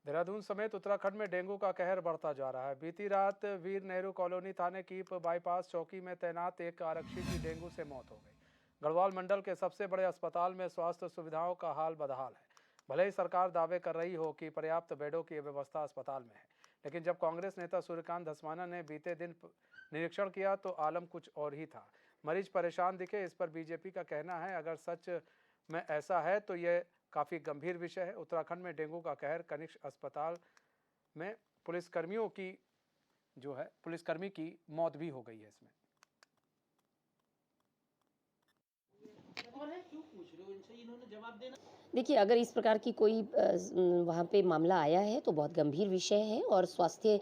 देहरादून समेत उत्तराखंड में डेंगू का कहर बढ़ता जा रहा है। बीती रात वीर नेहरू कॉलोनी थाने की बाईपास चौकी में तैनात एक आरक्षी की डेंगू से मौत हो गई। गढ़वाल मंडल के सबसे बड़े अस्पताल में स्वास्थ्य सुविधाओं का हाल बदहाल है। भले ही सरकार दावे कर रही हो कि पर्याप्त बेडों की व्यवस्था अस्पताल में है, लेकिन जब कांग्रेस नेता सूर्यकांत धस्माना ने बीते दिन निरीक्षण किया तो आलम कुछ और ही था। मरीज परेशान दिखे। इस पर बीजेपी का कहना है, अगर सच में ऐसा है तो ये काफ़ी गंभीर विषय है। उत्तराखंड में डेंगू का कहर। कनिष्क अस्पताल में पुलिसकर्मी की मौत भी हो गई है इसमें। देखिए, अगर इस प्रकार की कोई वहाँ पे मामला आया है तो बहुत गंभीर विषय है और स्वास्थ्य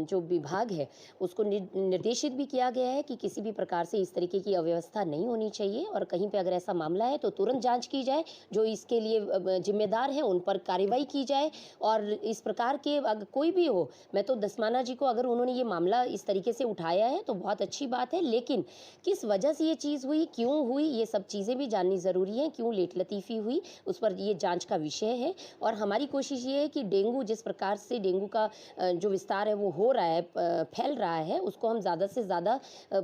जो विभाग है उसको निर्देशित भी किया गया है कि किसी भी प्रकार से इस तरीके की अव्यवस्था नहीं होनी चाहिए और कहीं पे अगर ऐसा मामला है तो तुरंत जांच की जाए, जो इसके लिए जिम्मेदार हैं उन पर कार्रवाई की जाए। और इस प्रकार के अगर कोई भी हो, मैं तो धस्माना जी को, अगर उन्होंने ये मामला इस तरीके से उठाया है तो बहुत अच्छी बात है, लेकिन किस वजह से ये चीज़ हुई, क्यों हुई, ये सब चीज़ें भी जाननी ज़रूरी है। क्यों लेट लतीफ़ी हुई, उस पर ये जांच का विषय है। और हमारी कोशिश ये है कि डेंगू, जिस प्रकार से डेंगू का जो विस्तार है वो हो रहा है, फैल रहा है, उसको हम ज़्यादा से ज़्यादा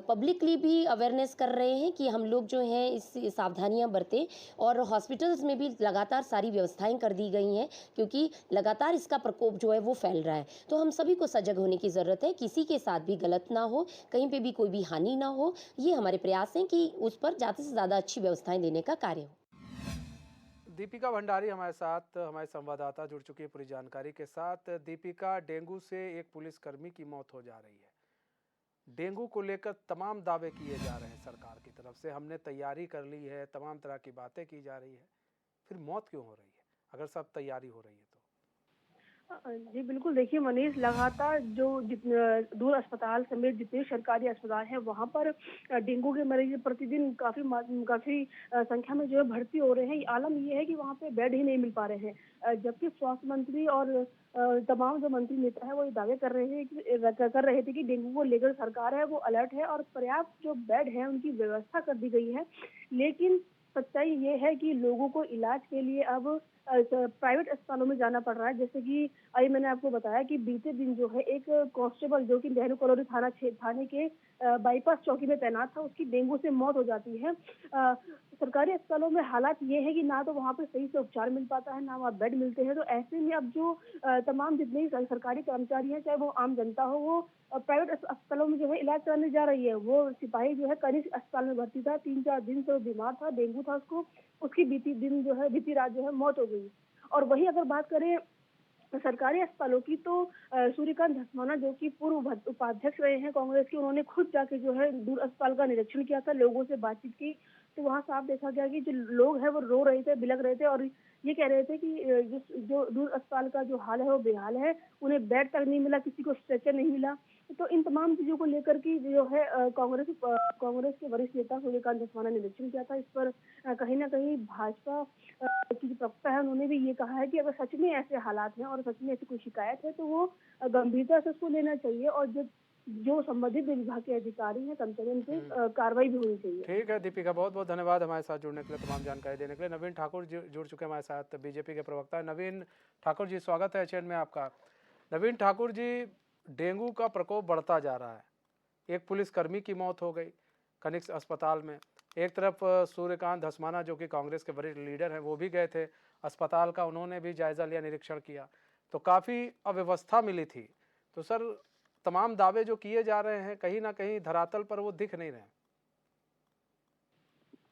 पब्लिकली भी अवेयरनेस कर रहे हैं कि हम लोग जो हैं इस सावधानियां बरतें। और हॉस्पिटल्स में भी लगातार सारी व्यवस्थाएं कर दी गई हैं, क्योंकि लगातार इसका प्रकोप जो है वो फैल रहा है। तो हम सभी को सजग होने की ज़रूरत है, किसी के साथ भी गलत ना हो, कहीं पे भी कोई भी हानि ना हो। ये हमारे प्रयास हैं कि उस पर ज़्यादा से ज़्यादा अच्छी व्यवस्थाएं देने का कार्य हो। दीपिका भंडारी हमारे साथ, हमारे संवाददाता जुड़ चुकी है पूरी जानकारी के साथ। दीपिका, डेंगू से एक पुलिसकर्मी की मौत हो जा रही है। डेंगू को लेकर तमाम दावे किए जा रहे हैं सरकार की तरफ से, हमने तैयारी कर ली है, तमाम तरह की बातें की जा रही है, फिर मौत क्यों हो रही है अगर सब तैयारी हो रही है तो? जी बिल्कुल, देखिए मनीष, लगातार जो दूर अस्पताल समेत जितने सरकारी अस्पताल हैं वहाँ पर डेंगू के मरीज प्रतिदिन काफ़ी संख्या में जो है भर्ती हो रहे हैं। आलम ये है कि वहाँ पे बेड ही नहीं मिल पा रहे हैं। जबकि स्वास्थ्य मंत्री और तमाम जो मंत्री नेता है वो ये दावे कर रहे थे कि डेंगू को लेकर सरकार है वो अलर्ट है और पर्याप्त जो बेड है उनकी व्यवस्था कर दी गई है। लेकिन सच्चाई ये है कि लोगों को इलाज के लिए अब प्राइवेट अस्पतालों में जाना पड़ रहा है। जैसे कि अभी मैंने आपको बताया कि बीते दिन जो है एक कांस्टेबल जो कि नेहरू कॉलोनी थाने के बाईपास चौकी में तैनात था, उसकी डेंगू से मौत हो जाती है। सरकारी अस्पतालों में हालात ये है कि ना तो वहाँ पर सही से उपचार मिल पाता है, ना वहाँ बेड मिलते हैं। तो ऐसे में अब जो तमाम जितने भी सरकारी कर्मचारी हैं, चाहे वो आम जनता हो, वो प्राइवेट अस्पतालों में जो है इलाज कराने जा रही है। वो सिपाही जो है कनिष्क अस्पताल में भर्ती था, 3-4 दिन से वो बीमार था, डेंगू था उसको। उसकी बीती रात जो है मौत हो गई। और वहीं अगर बात करें सरकारी अस्पतालों की, तो सूर्यकांत धस्माना जो कि पूर्व उपाध्यक्ष रहे हैं कांग्रेस के, उन्होंने खुद जाके जो है दूर अस्पताल का निरीक्षण किया था, लोगों से बातचीत की। तो वहाँ साफ देखा गया कि जो लोग हैं वो रो रहे थे, बिलख रहे थे और ये कह रहे थे कि जो दूर अस्पताल का जो हाल है वो बेहाल है। उन्हें बेड तक नहीं मिला, किसी को स्ट्रेचर नहीं मिला। तो इन तमाम चीजों को लेकर की जो है कांग्रेस के वरिष्ठ नेता सूर्यकांत धस्माना ने निरीक्षण किया था। इस पर कहीं ना कहीं भाजपा की जो प्रवक्ता है उन्होंने भी ये कहा है कि अगर सच में ऐसे हालात हैं और सच में ऐसी कोई शिकायत है तो वो गंभीरता से उसको लेना चाहिए और जो संबंधित विभाग के अधिकारी हैं, कर्मचारी, उन पे कार्रवाई भी होनी चाहिए। ठीक है दीपिका, बहुत बहुत धन्यवाद हमारे साथ जुड़ने के लिए, तमाम जानकारी देने के लिए। नवीन ठाकुर जुड़ चुके हैं हमारे साथ, बीजेपी के प्रवक्ता। नवीन ठाकुर जी, स्वागत है चैन में आपका। नवीन ठाकुर जी, डेंगू का प्रकोप बढ़ता जा रहा है, एक पुलिसकर्मी की मौत हो गई कनिष्क अस्पताल में। एक तरफ सूर्यकांत धस्माना जो कि कांग्रेस के वरिष्ठ लीडर हैं वो भी गए थे अस्पताल का, उन्होंने भी जायजा लिया, निरीक्षण किया, तो काफ़ी अव्यवस्था मिली थी। तो सर, तमाम दावे जो किए जा रहे हैं कहीं ना कहीं धरातल पर वो दिख नहीं रहे हैं।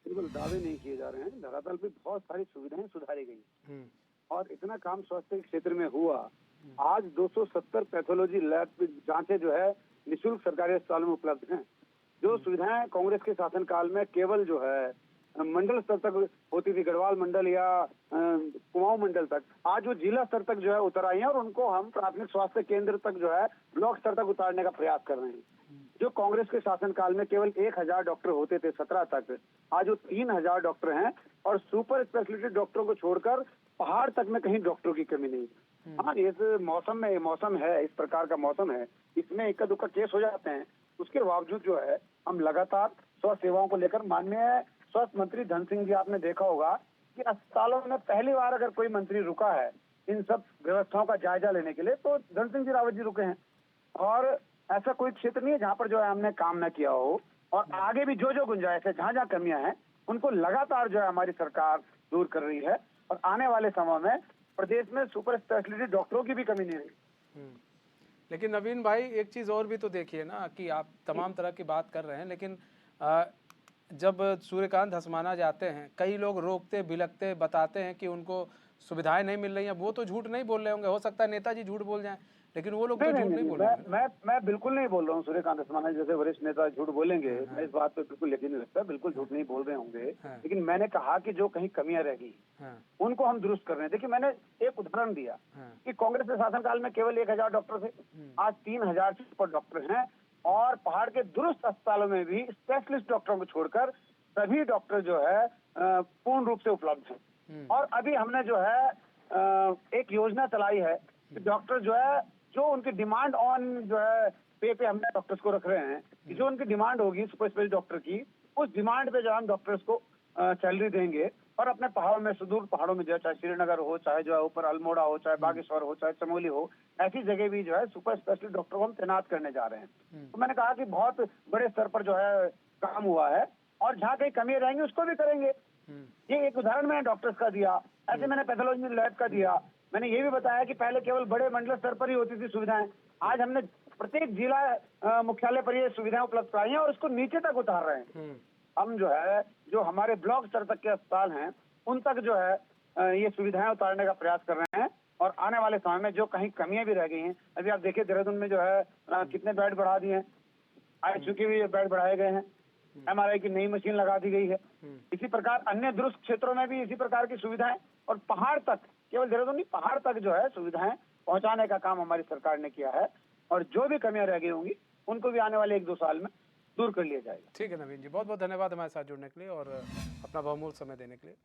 बिल्कुल दावे नहीं किए जा रहे हैं, धरातल पे बहुत सारी सुविधाएं सुधारी गई और इतना काम स्वास्थ्य के क्षेत्र में हुआ। आज 270 पैथोलॉजी लैब जांचें जो है निःशुल्क सरकारी अस्पतालों में उपलब्ध हैं। जो सुविधाएं कांग्रेस के शासनकाल में केवल जो है मंडल स्तर तक होती थी, गढ़वाल मंडल या कुमाऊं मंडल तक, आज वो जिला स्तर तक जो है उतर आई है और उनको हम प्राथमिक स्वास्थ्य केंद्र तक जो है ब्लॉक स्तर तक उतारने का प्रयास कर रहे हैं। जो कांग्रेस के शासनकाल में केवल 1000 डॉक्टर होते थे 17 तक, आज वो 3000 डॉक्टर हैं और सुपर स्पेशलिटी डॉक्टरों को छोड़कर पहाड़ तक में कहीं डॉक्टरों की कमी नहीं। हाँ, इस मौसम है, इस प्रकार का मौसम है, इसमें इक्का दुक्का केस हो जाते हैं। उसके बावजूद जो है हम लगातार स्वास्थ्य सेवाओं को लेकर, माननीय स्वास्थ्य मंत्री धन सिंह जी, आपने देखा होगा कि अस्पतालों में पहली बार अगर कोई मंत्री रुका है इन सब व्यवस्थाओं का जायजा लेने के लिए, तो धन सिंह जी रावत जी रुके हैं। और ऐसा कोई क्षेत्र नहीं है जहाँ पर जो है हमने काम न किया हो, और आगे भी जो जो गुंजाइश है, जहाँ जहाँ कमियां हैं, उनको लगातार जो है हमारी सरकार दूर कर रही है। और आने वाले समय में प्रदेश में सुपर स्पेशलिटी डॉक्टरों की भी कमी नहीं रही। लेकिन नवीन भाई, एक चीज़ और भी तो देखिए ना कि आप तमाम तरह की बात कर रहे हैं, लेकिन जब सूर्यकांत धस्माना जाते हैं, कई लोग रोकते बिलकते बताते हैं कि उनको सुविधाएं नहीं मिल रही हैं। वो तो झूठ नहीं बोल रहे होंगे, हो सकता है नेताजी झूठ बोल जाएं, लेकिन वो लोग तो झूठ नहीं बोल रहे होंगे। मैं बिल्कुल नहीं बोल रहा हूँ सूर्यकांत धस्माना जैसे वरिष्ठ नेता झूठ बोलेंगे। मैं इस बात पे बिल्कुल यकीन नहीं रखता, बिल्कुल झूठ नहीं बोल रहे होंगे। लेकिन मैंने कहा कि जो कहीं कमियां रह गई उनको हम दुरुस्त कर रहे हैं। देखिए, मैंने एक उदाहरण दिया कि कांग्रेस के शासनकाल में केवल 1000 डॉक्टर थे, आज 3000 से ऊपर डॉक्टर हैं। और पहाड़ के दुरुस्त अस्पतालों में भी स्पेशलिस्ट डॉक्टरों को छोड़कर सभी डॉक्टर जो है पूर्ण रूप से उपलब्ध हैं। और अभी हमने जो है एक योजना चलाई है कि डॉक्टर जो है, जो उनकी डिमांड ऑन जो है पे हमने डॉक्टर्स को रख रहे हैं कि जो उनकी डिमांड होगी सुपर स्पेशलिस्ट डॉक्टर की, उस डिमांड पे जो हम डॉक्टर्स को सैलरी देंगे। और अपने पहाड़ों में, सुदूर पहाड़ों में जो है, चाहे श्रीनगर हो, चाहे जो है ऊपर अल्मोड़ा हो, चाहे बागेश्वर हो, चाहे चमोली हो, ऐसी जगह भी जो है सुपर स्पेशलिस्ट डॉक्टर को हम तैनात करने जा रहे हैं। तो मैंने कहा कि बहुत बड़े स्तर पर जो है काम हुआ है, और जहाँ कहीं कमी रहेंगी उसको भी करेंगे। ये एक उदाहरण मैंने डॉक्टर्स का दिया, ऐसे मैंने पैथोलॉजी लैब का दिया। मैंने ये भी बताया कि पहले केवल बड़े मंडल स्तर पर ही होती थी सुविधाएं, आज हमने प्रत्येक जिला मुख्यालय पर ये सुविधाएं उपलब्ध कराई हैं और इसको नीचे तक उतार रहे हैं। हम जो है, जो हमारे ब्लॉक स्तर तक के अस्पताल हैं, उन तक जो है ये सुविधाएं उतारने का प्रयास कर रहे हैं। और आने वाले समय में जो कहीं कमियां भी रह गई हैं, अभी आप देखिए देहरादून में जो है कितने बेड बढ़ा दिए हैं, ICU के भी बेड बढ़ाए गए हैं, MRI की नई मशीन लगा दी गई है। इसी प्रकार अन्य दुरुस्त क्षेत्रों में भी इसी प्रकार की सुविधाएं, और पहाड़ तक, केवल देहरादून नहीं, पहाड़ तक जो है सुविधाएं पहुंचाने का काम हमारी सरकार ने किया है। और जो भी कमियां रह गई होंगी उनको भी आने वाले 1-2 साल में दूर कर लिया जाएगा। ठीक है नवीन जी, बहुत बहुत धन्यवाद हमारे साथ जुड़ने के लिए और अपना बहुमूल्य समय देने के लिए।